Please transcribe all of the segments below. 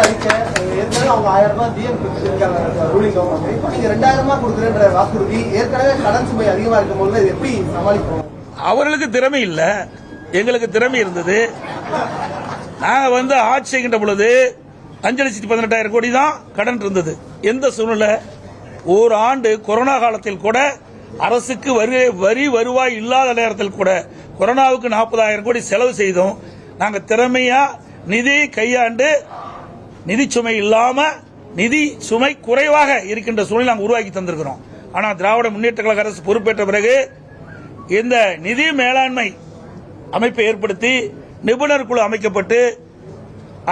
அறிக்கை ஏற்கனவே அவங்க 1000 ரூபாய் டிஎம் கொடுத்துருக்காங்க ரூலிங் கவர்மெண்ட். இப்போ நீங்க 2000 ரூபாய் கொடுக்குறேன்ற வாக்குறுதி ஏற்கனவே கடன் சுமை அதிகமா இருக்கும் போது எப்படி சமாளிப்போம்? அவர்களுக்கு திறமை இல்ல, எங்களுக்கு திறமை இருந்தது. நாங்க ஆட்சி செய்கின்ற பொழுது 5,18,000 கோடி தான் கடன் இருந்தது. எந்த சூழ்நிலை ஒரு ஆண்டு கொரோனா காலத்தில் கூட அரசுக்கு வரி வருவாய் இல்லாத நேரத்தில் கூட கொரோனாவுக்கு 40,000 கோடி செலவு செய்தோம். நாங்க திறமையா நிதி கையாண்டு நிதி சுமை இல்லாம நிதி சுமை குறைவாக இருக்கின்ற சூழ்நிலை நாங்கள் உருவாக்கி தந்திருக்கிறோம். ஆனா திராவிட முன்னேற்ற கழக அரசு பொறுப்பேற்ற பிறகு இந்த நிதி மேலாண்மை அமைப்பை ஏற்படுத்தி நிபுணர் குழு அமைக்கப்பட்டு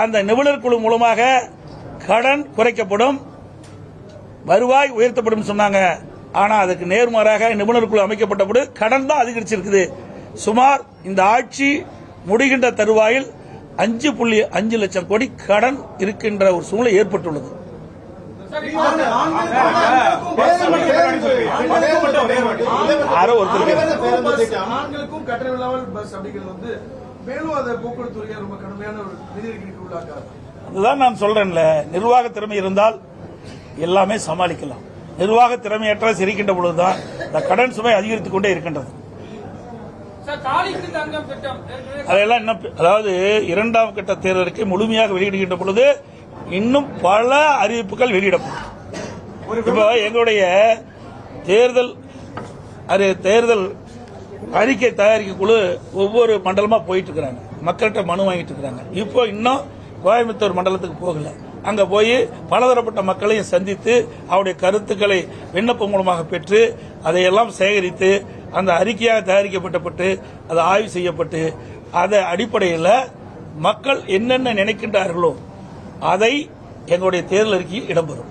அந்த நிபுணர் குழு மூலமாக கடன் குறைக்கப்படும், வருவாய் உயர்த்தப்படும் சொன்னாங்க. ஆனா அதுக்கு நேர்மாறாக நிபுணர் குழு அமைக்கப்பட்டபோது கடன் தான் அதிகரிச்சிருக்குது. சுமார் இந்த ஆட்சி முடிகின்ற தருவாயில் 5.5 லட்சம் கோடி கடன் இருக்கின்ற ஒரு சூழ்நிலை ஏற்பட்டுள்ளது. அதுதான் நான் சொல்றேன்ல, நிர்வாக திறமை இருந்தால் எல்லாமே சமாளிக்கலாம். நிர்வாக திறமையற்ற இருக்கின்ற பொழுதுதான் இந்த கடன் சுமை அதிகரித்துக் கொண்டே இருக்கின்றது. அதெல்லாம் இன்னும் அதாவது 2ஆம் கட்ட தேர்தலுக்கு முழுமையாக வெளியிடுகின்ற பொழுது இன்னும் பல அறிவிப்புகள் வெளியிடப்படும். இப்போ எங்களுடைய தேர்தல் அறிக்கை தயாரிக்க குழு ஒவ்வொரு மண்டலமா போயிட்டு இருக்கிறாங்க, மக்கள்கிட்ட மனு வாங்கிட்டு இருக்கிறாங்க. இப்போ இன்னும் கோயம்புத்தூர் மண்டலத்துக்கு போகல. அங்க போய் பலதரப்பட்ட மக்களையும் சந்தித்து அவருடைய கருத்துக்களை விண்ணப்பம் மூலமாக பெற்று அதையெல்லாம் சேகரித்து அந்த அறிக்கையாக தயாரிக்கப்பட்டு அது ஆய்வு செய்யப்பட்டு அதை அடிப்படையில் மக்கள் என்னென்ன நினைக்கின்றார்களோ அதை எங்களுடைய தேர்தல் அறிக்கையில் இடம்பெறும்.